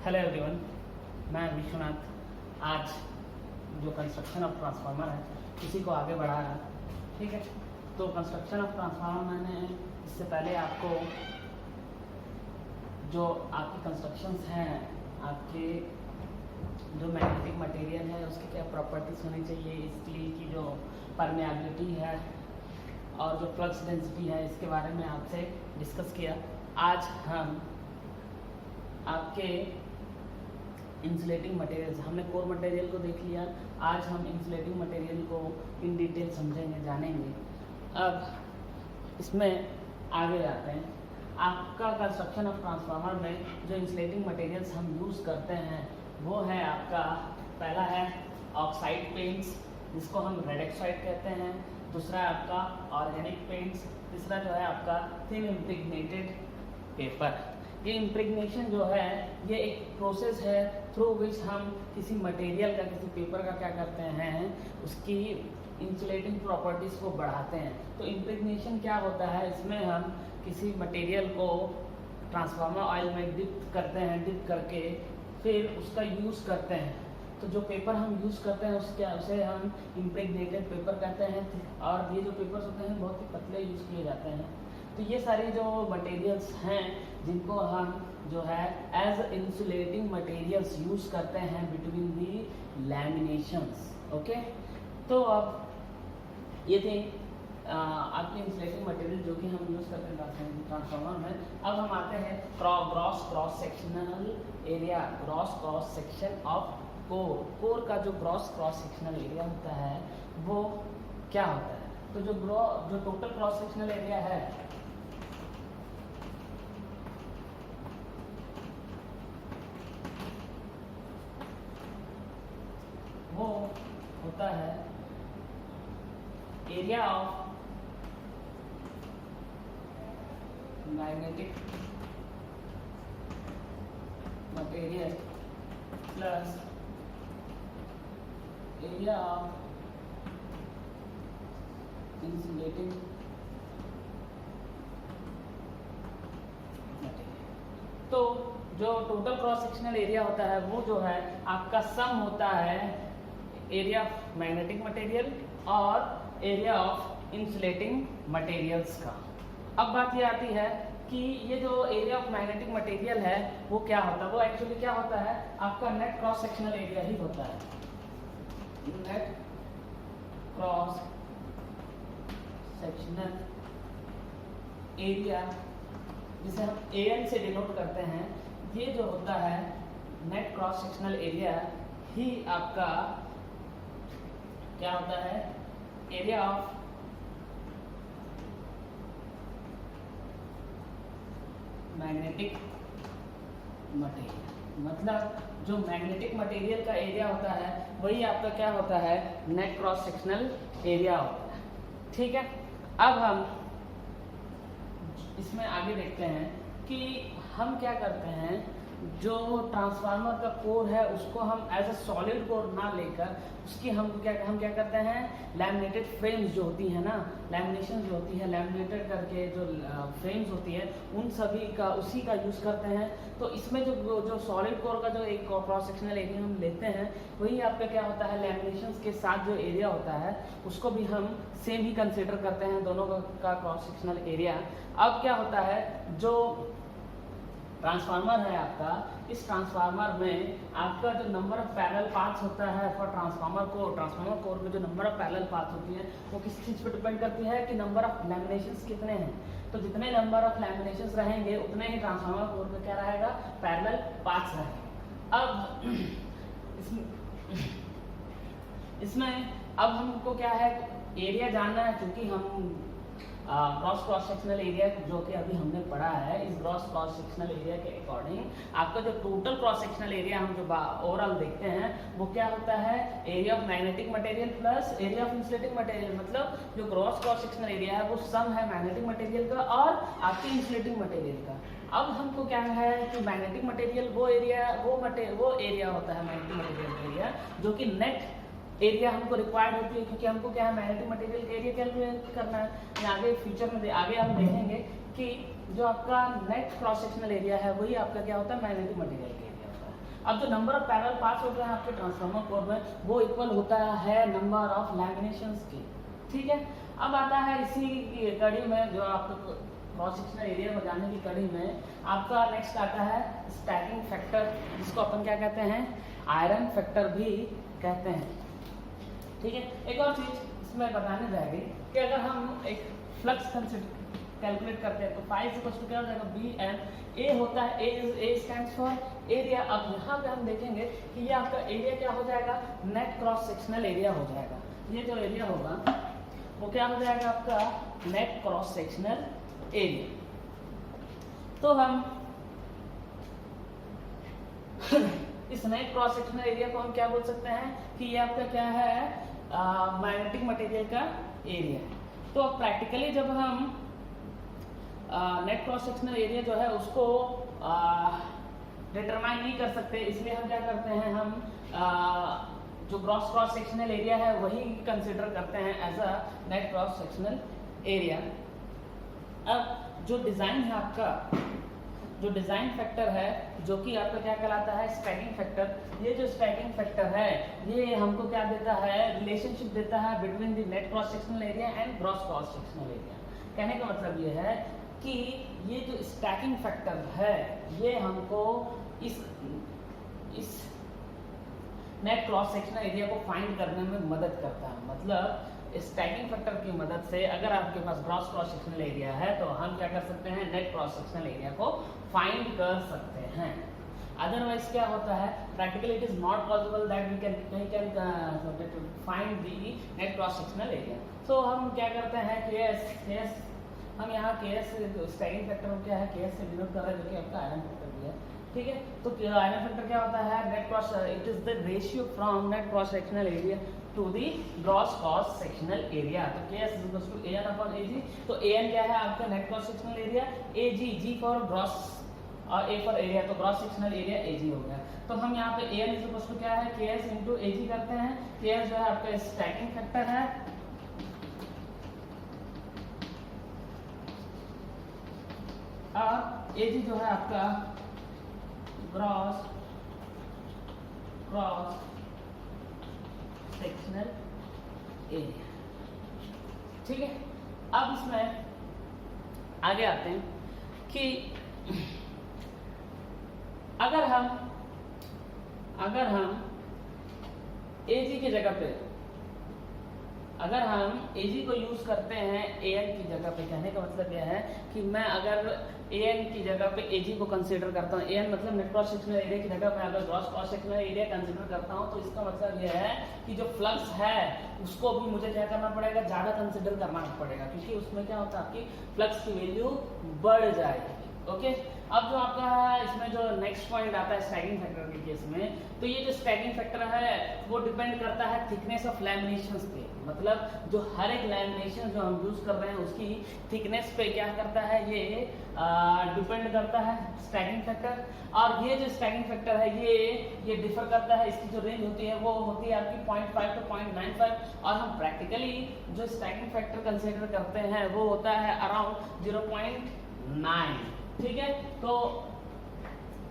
Hello everyone, मैं विश्वनाथ। आज जो कंस्ट्रक्शन ऑफ ट्रांसफार्मर है उसी को आगे बढ़ा रहा है। ठीक है, तो कंस्ट्रक्शन ऑफ ट्रांसफार्मर मैंने इससे पहले आपको जो आपकी कंस्ट्रक्शंस हैं, आपके जो मैग्नेटिक मटेरियल है उसकी क्या प्रॉपर्टीज होनी चाहिए, स्टील की जो परमेबिलिटी है और जो फ्लक्स डेंसिटी है, इसके बारे में आपसे डिस्कस किया। आज हम आपके इंसुलेटिंग मटेरियल्स, हमने कोर मटेरियल को देख लिया, आज हम इंसुलेटिंग मटेरियल को इन डिटेल समझेंगे, जानेंगे। अब इसमें आगे जाते हैं। आपका कंस्ट्रक्शन ऑफ ट्रांसफार्मर में जो इंसुलेटिंग मटेरियल्स हम यूज़ करते हैं वो है आपका, पहला है ऑक्साइड पेंट्स जिसको हम रेड ऑक्साइड कहते हैं, दूसरा है आपका ऑर्गेनिक पेंट्स, तीसरा जो है आपका थिन इम्प्रेग्नेटेड पेपर। ये इम्प्रेग्नेशन जो है ये एक प्रोसेस है थ्रू विच हम किसी मटेरियल का, किसी पेपर का क्या करते हैं, उसकी इंसुलेटिंग प्रॉपर्टीज़ को बढ़ाते हैं। तो इम्प्रेग्नेशन क्या होता है, इसमें हम किसी मटेरियल को ट्रांसफार्मर ऑयल में डिप करते हैं, डिप करके फिर उसका यूज़ करते हैं। तो जो पेपर हम यूज़ करते हैं उसे हम इम्प्रेग्नेटेड पेपर कहते हैं, और ये जो पेपर्स होते हैं बहुत ही पतले यूज़ किए जाते हैं। तो ये सारी जो मटेरियल्स हैं जिनको हम जो है एज इंसुलेटिंग मटेरियल्स यूज़ करते हैं बिटवीन दी लैमिनेशंस। ओके, तो अब ये थे आपके इंसुलेटिंग मटेरियल जो कि हम यूज़ करते हैं ट्रांसफार्मर में। अब हम आते हैं gross sectional area, gross cross section of core का जो ग्रॉस क्रॉस सेक्शनल एरिया होता है वो क्या होता है। तो जो टोटल क्रॉस सेक्शनल एरिया है वो होता है area of magnetic material plus area of insulating material. तो जो टोटल क्रॉस सेक्शनल एरिया होता है वो जो है आपका सम होता है एरिया ऑफ मैग्नेटिक मटेरियल और एरिया ऑफ इंसुलेटिंग मटेरियल्स का। अब बात ये आती है कि ये जो एरिया ऑफ मैग्नेटिक मटेरियल है वो क्या होता है, वो एक्चुअली क्या होता है, आपका नेट क्रॉस सेक्शनल एरिया ही होता है। नेट क्रॉस सेक्शनल एरिया जिसे हम AN से डिनोट करते हैं, ये जो होता है नेट क्रॉस सेक्शनल एरिया ही आपका क्या होता है, एरिया ऑफ मैग्नेटिक मटेरियल। मतलब जो मैग्नेटिक मटेरियल का एरिया होता है वही आपका क्या होता है, नेट क्रॉस सेक्शनल एरिया होता है। ठीक है, अब हम इसमें आगे देखते हैं कि हम क्या करते हैं, जो ट्रांसफार्मर का कोर है उसको हम एज अ सॉलिड कोर ना लेकर उसकी हम क्या करते हैं, लैमिनेटेड फ्रेम्स जो होती हैं ना, लैमिनेशन जो होती है, लैमिनेटेड करके जो फ्रेम्स होती है उन सभी का उसी का यूज़ करते हैं। तो इसमें जो सॉलिड कोर का जो एक क्रॉस सेक्शनल एरिया हम लेते हैं वही आपका क्या होता है, लैमिनेशंस के साथ जो एरिया होता है उसको भी हम सेम ही कंसिडर करते हैं, दोनों का क्रॉस सेक्शनल एरिया। अब क्या होता है, जो ट्रांसफार्मर है आपका, इस ट्रांसफार्मर में आपका जो नंबर ऑफ पैरेलल पाथ्स होता है फॉर ट्रांसफार्मर कोर में जो नंबर ऑफ पैरेलल पाथ होती है वो किस चीज़ पर डिपेंड करती है कि नंबर ऑफ लैमिनेशंस कितने हैं। तो जितने नंबर ऑफ लैमिनेशंस रहेंगे उतने ही ट्रांसफार्मर कोर में क्या रहेगा, पैरेलल पाथ्स रहेंगे। अब इसमें अब हमको क्या है, एरिया जानना है, क्योंकि हम क्रॉस सेक्शनल एरिया जो कि अभी हमने पढ़ा है, इस क्रॉस सेक्शनल एरिया के अकॉर्डिंग आपका जो टोटल क्रॉस सेक्शनल एरिया हम जो ओवरऑल देखते हैं वो क्या होता है, area of magnetic material plus area of insulating material. मतलब जो क्रॉस सेक्शनल एरिया है वो सम है मैग्नेटिक मटेरियल का और आपके इंसुलेटिंग मटेरियल का। अब हमको क्या है कि मैग्नेटिक मटेरियल वो एरिया होता है मैग्नेटिक मटेरियल एरिया जो कि नेट एरिया हमको रिक्वायर्ड होती है, क्योंकि हमको क्या है, मैग्नेटिक मटेरियल का एरिया कैलकुलेट करना है। आगे फ्यूचर में आगे हम देखेंगे कि जो आपका नेट क्रॉस सेक्शनल एरिया है वही आपका क्या होता है, मैग्नेटिक मटेरियल का एरिया होता है। अब जो नंबर ऑफ पैरेलल पास होते हैं आपके ट्रांसफार्मर कोर में वो इक्वल होता है नंबर ऑफ लैमिनेशंस के। ठीक है, अब आता है इसी कड़ी में जो आपको क्रॉस सेक्शनल एरिया में जाने की कड़ी में आपका नेक्स्ट आता है स्टैकिंग फैक्टर, जिसको अपन क्या कहते हैं, आयरन फैक्टर भी कहते हैं। ठीक है, एक और चीज इसमें बताने जाएगी कि अगर हम एक फ्लक्स कैलकुलेट करते हैं तो फाइव इक्वल क्या हो जाएगा, बी एन ए होता है, ए स्टैंड्स फॉर एरिया। अब यहाँ पे हम देखेंगे कि ये आपका एरिया क्या हो जाएगा, नेट क्रॉस सेक्शनल एरिया हो जाएगा। ये जो एरिया होगा वो क्या हो जाएगा आपका नेट क्रॉस सेक्शनल एरिया। तो हम इस नेट क्रॉस सेक्शनल एरिया को हम क्या बोल सकते हैं कि ये आपका क्या है, मैग्नेटिक मटेरियल का एरिया है। तो अब प्रैक्टिकली जब हम नेट क्रॉस सेक्शनल एरिया जो है उसको डिटरमाइन नहीं कर सकते, इसलिए हम क्या करते हैं, हम जो क्रॉस सेक्शनल एरिया है वही कंसिडर करते हैं as a net cross sectional area. अब जो डिज़ाइन है आपका, जो डिज़ाइन फैक्टर है जो कि आपका क्या कहलाता है, स्टैकिंग फैक्टर। ये जो स्टैकिंग फैक्टर है ये हमको क्या देता है, रिलेशनशिप देता है between the net cross sectional area and gross cross sectional area. कहने का मतलब ये है कि ये जो स्टैकिंग फैक्टर है ये हमको इस नेट क्रॉस सेक्शनल एरिया को फाइंड करने में मदद करता है। मतलब स्टैकिंग फैक्टर की मदद से अगर आपके पास ग्रॉस क्रॉस सेक्शनल एरिया है तो हम क्या कर सकते हैं, नेट क्रॉस सेक्शनल एरिया को फाइंड कर सकते हैं। अदरवाइज क्या होता है, practically it is not possible that we can find the net cross sectional area. So हम क्या करते हैं, केएस हम यहाँ केएस स्टैकिंग फैक्टर क्या है, केएस से डिनोट कर रहे हैं, जो कि आपका आयरन फैक्टर भी है। ठीक है, तो आयरन फैक्टर क्या होता है, net cross, it is the ratio from net cross sectional area to the gross cross sectional area. तो Ks is equal to An upon Ag। तो An क्या है आपका net cross sectional area, Ag G for gross और A for area, तो gross sectional area Ag हो गया। तो हम यहाँ पे An इज इक्वल टू क्या है, Ks इनटू Ag करते हैं। Ks जो है आपका स्टैकिंग फैक्टर है और Ag जो है आपका ग्रॉस सेक्शनल एरिया। ठीक है, अब इसमें आगे आते हैं कि अगर हम AG की जगह पे अगर हम AG को यूज करते हैं AN की जगह पे, कहने का मतलब यह है कि मैं अगर AN की जगह पे AG को कंसीडर करता हूँ, AN मतलब नेट क्रॉस सेक्शनल एरिया की जगह मैं अगर gross cross sectional area consider करता हूँ, तो इसका मतलब यह है कि जो फ्लक्स है उसको भी मुझे क्या करना पड़ेगा, ज़्यादा कंसीडर करना पड़ेगा, क्योंकि उसमें क्या होता है आपकी फ्लक्स की वैल्यू बढ़ जाएगी। ओके, अब जो आपका इसमें जो नेक्स्ट पॉइंट आता है स्टैकिंग फैक्टर के केस में, तो ये जो स्टैकिंग फैक्टर है वो डिपेंड करता है थिकनेस ऑफ लैमिनेशंस पे। मतलब जो हर एक लैमिनेशन जो हम यूज कर रहे हैं उसकी थिकनेस पे क्या करता है, ये डिपेंड करता है स्टैकिंग फैक्टर। और ये जो स्टैकिंग फैक्टर है ये डिफर करता है, इसकी जो रेंज होती है वो होती है आपकी 0.5 टू 0.95, और हम प्रैक्टिकली जो स्टैकिंग फैक्टर कंसीडर करते हैं वो होता है अराउंड 0.9। ठीक है, तो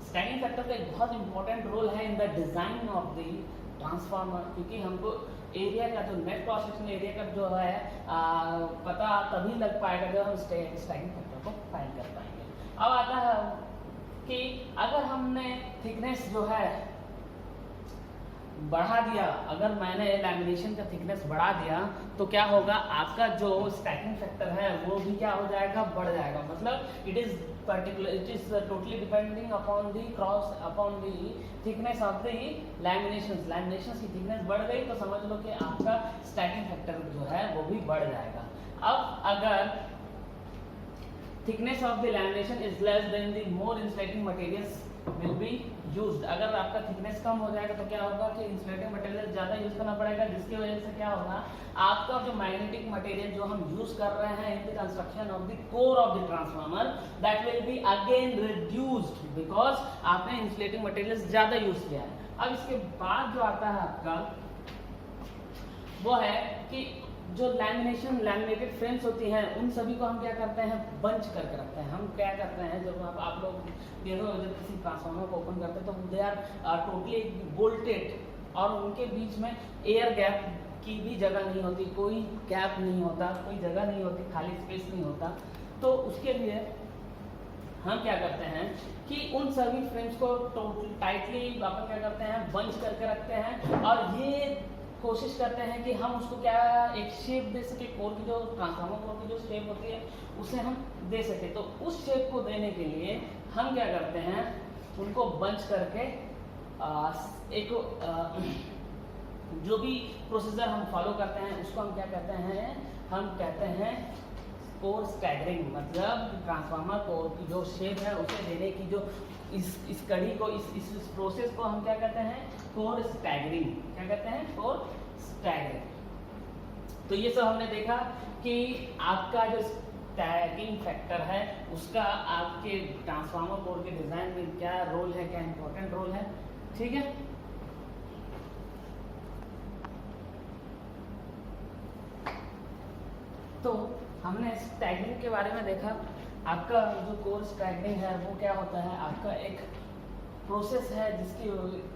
स्टैकिंग फैक्टर का एक बहुत इंपॉर्टेंट रोल है in the design of the transformer, क्योंकि हमको एरिया का जो नेट क्रॉस सेक्शनल एरिया का जो है पता तभी लग पाएगा जब हम स्टैकिंग फैक्टर को फाइंड कर पाएंगे। अब आता है कि अगर हमने थिकनेस जो है बढ़ा दिया, अगर मैंने लैमिनेशन का थिकनेस बढ़ा दिया तो क्या होगा, आपका जो स्टैकिंग फैक्टर है वो भी क्या हो जाएगा, बढ़ जाएगा। मतलब it is totally depending upon the thickness of the लैमिनेशंस। लैमिनेशंस की थिकनेस बढ़ गई तो समझ लो कि आपका स्टैकिंग फैक्टर जो है वो भी बढ़ जाएगा। अब अगर thickness of the lamination is less then the more insulating materials will be used। अगर आपका थिकनेस कम हो जाएगा तो क्या होगा कि इंसुलेटिंग मटेरियल ज़्यादा यूज करना पड़ेगा, जिसकी वजह से क्या होगा, आपका जो मैग्नेटिक मटेरियल जो हम यूज कर रहे हैं in the construction of the core of the transformer, that will be again reduced because आपने इंसुलेटिंग मटेरियल ज़्यादा यूज किया है। अब इसके बाद जो आता है आपका वो है कि जो लैमिनेटेड फ्रेम्स होती हैं उन सभी को हम क्या करते हैं, बंच करके रखते हैं। हम क्या करते हैं, जब आप लोग देखो जब किसी ट्रांसफार्मर को ओपन करते हैं तो दे आर टोटली बोल्टेड और उनके बीच में एयर गैप की भी जगह नहीं होती, कोई गैप नहीं होता, कोई जगह नहीं होती, खाली स्पेस नहीं होता। तो उसके लिए हम क्या करते हैं कि उन सभी फ्रेम्स को टाइटली अपन क्या करते हैं, बंच करके रखते हैं और ये कोशिश करते हैं कि हम उसको क्या एक शेप दे सके, कोर की जो ट्रांसफार्मर कोर की जो शेप होती है उसे हम दे सके। तो उस शेप को देने के लिए हम क्या करते हैं, उनको बंच करके जो भी प्रोसीजर हम फॉलो करते हैं उसको हम क्या कहते हैं, हम कहते हैं कोर स्टैगरिंग। मतलब ट्रांसफार्मर कोर की जो शेप है उसे देने की जो इस कड़ी को इस प्रोसेस को हम क्या कहते हैं, कोर स्टैगरिंग। क्या कहते हैं, कोर स्टैगरिंग। तो ये सब हमने देखा कि आपका जो स्टैगिंग फैक्टर है उसका आपके ट्रांसफार्मर कोर के डिजाइन में क्या रोल है, क्या इंपॉर्टेंट रोल है। ठीक है, तो हमने स्टैगरिंग के बारे में देखा। आपका जो कोर स्टैगरिंग है वो क्या होता है, आपका एक प्रोसेस है जिसके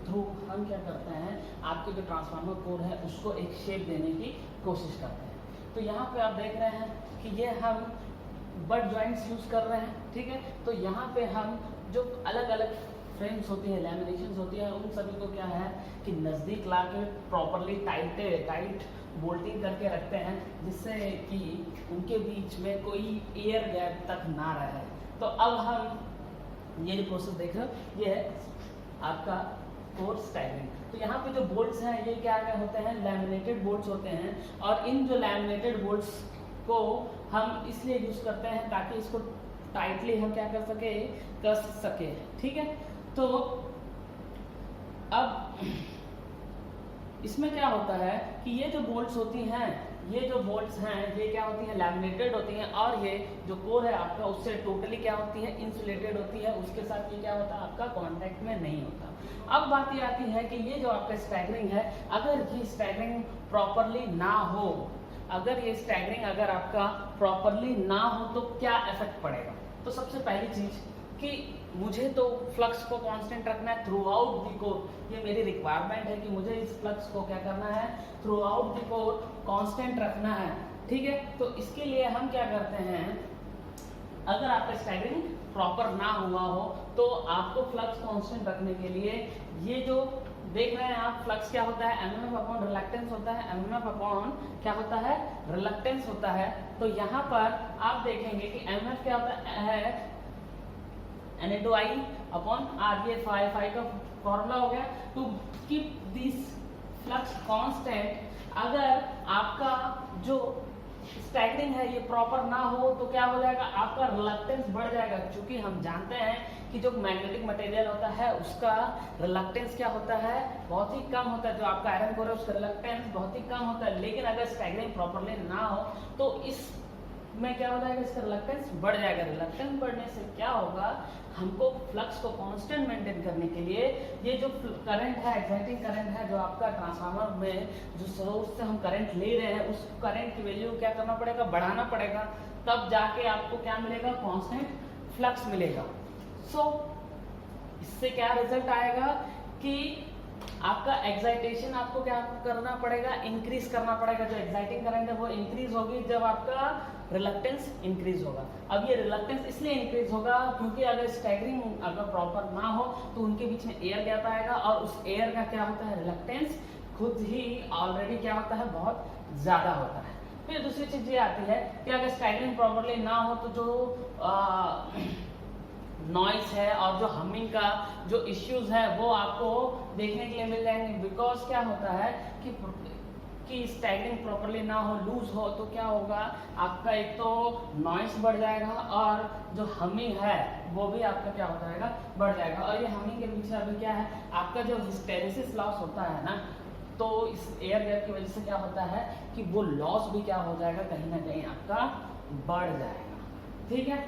थ्रू हम क्या करते हैं, आपके जो ट्रांसफार्मर कोर है उसको एक शेप देने की कोशिश करते हैं। तो यहाँ पे आप देख रहे हैं कि ये हम बट जॉइंट्स यूज़ कर रहे हैं। ठीक है, तो यहाँ पे हम जो अलग अलग फ्रेम्स होती है, लैमिनेशंस होती है, उन सभी को क्या है कि नज़दीक ला के प्रॉपरली टाइट बोल्टिंग करके रखते हैं जिससे कि उनके बीच में कोई एयर गैप तक ना रहे। तो अब हम ये जो प्रोसेस देख रहे हो ये है आपका कोर स्टैगरिंग। तो यहाँ पे जो बोल्ट्स हैं ये क्या होते हैं, लैमिनेटेड बोल्ट्स होते हैं और इन जो लैमिनेटेड बोल्ट्स को हम इसलिए यूज़ करते हैं ताकि इसको टाइटली हम क्या कर सके, कस सके। ठीक है, तो अब इसमें क्या होता है कि ये जो बोल्ट्स होती हैं, ये जो बोल्ट्स हैं ये क्या होती हैं, लैमिनेटेड होती हैं और ये जो कोर है आपका उससे टोटली क्या होती है, इंसुलेटेड होती है। उसके साथ ये क्या होता है, आपका कांटेक्ट में नहीं होता। अब बात ये आती है कि ये जो आपका स्टैगरिंग है, अगर ये स्टैगरिंग प्रॉपरली ना हो, अगर ये स्टैगरिंग अगर आपका प्रॉपरली ना हो तो क्या इफेक्ट पड़ेगा। तो सबसे पहली चीज कि मुझे तो फ्लक्स को कांस्टेंट रखना है थ्रू आउट दी कोर, ये मेरी रिक्वायरमेंट है कि मुझे इस फ्लक्स को क्या करना है, through out the core constant रखना है। ठीक है, तो इसके लिए हम क्या करते हैं, अगर आपका स्टैगरिंग प्रॉपर ना हुआ हो तो आपको फ्लक्स कांस्टेंट रखने के लिए ये जो देख रहे हैं आप, फ्लक्स क्या होता है, एमएमएफ अपॉन रिलक्टेंस होता है। एमएमएफ अपॉन क्या होता है, रिलक्टेंस होता है। तो यहाँ पर आप देखेंगे कि एमएमएफ क्या होता है, Na2I अपॉन R, ये फाई का फॉर्मूला हो गया। To keep this flux constant, अगर आपका जो स्टैगरिंग है ये प्रॉपर ना हो तो क्या हो जाएगा, आपका रिलक्टेंस बढ़ जाएगा। क्योंकि हम जानते हैं कि जो मैग्नेटिक मटेरियल होता है उसका रिलक्टेंस क्या होता है, बहुत ही कम होता है। जो आपका आयरन कोर है उसका रिलक्टेंस बहुत ही कम होता है। लेकिन अगर स्टैगरिंग प्रॉपरली ना हो तो इस में क्या हो जाएगा, इसका रिलक्टेंस बढ़ जाएगा। रिलक्टेंस बढ़ने से क्या होगा, हमको फ्लक्स को कांस्टेंट मेंटेन करने के लिए ये जो करंट है, एक्साइटिंग करंट है जो आपका ट्रांसफार्मर में जो सोर्स से हम करंट ले रहे हैं उस करंट की वैल्यू क्या करना पड़ेगा, बढ़ाना पड़ेगा। तब जाके आपको क्या मिलेगा, कांस्टेंट फ्लक्स मिलेगा। सो इससे क्या रिजल्ट आएगा कि आपका एक्साइटेशन आपको क्या करना पड़ेगा, इंक्रीज करना पड़ेगा। जो एक्साइटिंग करंट है वो इंक्रीज होगी जब आपका रिलक्टेंस इंक्रीज होगा। अब ये रिलक्टेंस इसलिए इंक्रीज होगा क्योंकि अगर स्टैगरिंग अगर प्रॉपर ना हो तो उनके बीच में एयर गैप आएगा और उस एयर का क्या होता है, रिलक्टेंस खुद ही ऑलरेडी क्या होता है, बहुत ज़्यादा होता है। फिर दूसरी चीज़ ये आती है कि अगर स्टैगरिंग प्रॉपरली ना हो तो जो नॉइस है और जो हमिंग का जो इश्यूज है वो आपको देखने के लिए मिल जाएंगे। बिकॉज क्या होता है कि स्टैगरिंग प्रॉपरली ना हो, लूज हो, तो क्या होगा, आपका एक तो नॉइस बढ़ जाएगा और जो हमिंग है वो भी आपका क्या हो जाएगा, बढ़ जाएगा। और ये हमिंग के पीछे अभी क्या है, आपका जो हिस्टेरिसिस लॉस होता है ना, तो इस एयर गैप की वजह से क्या होता है कि वो लॉस भी क्या हो जाएगा, कहीं ना कहीं आपका बढ़ जाएगा। ठीक है,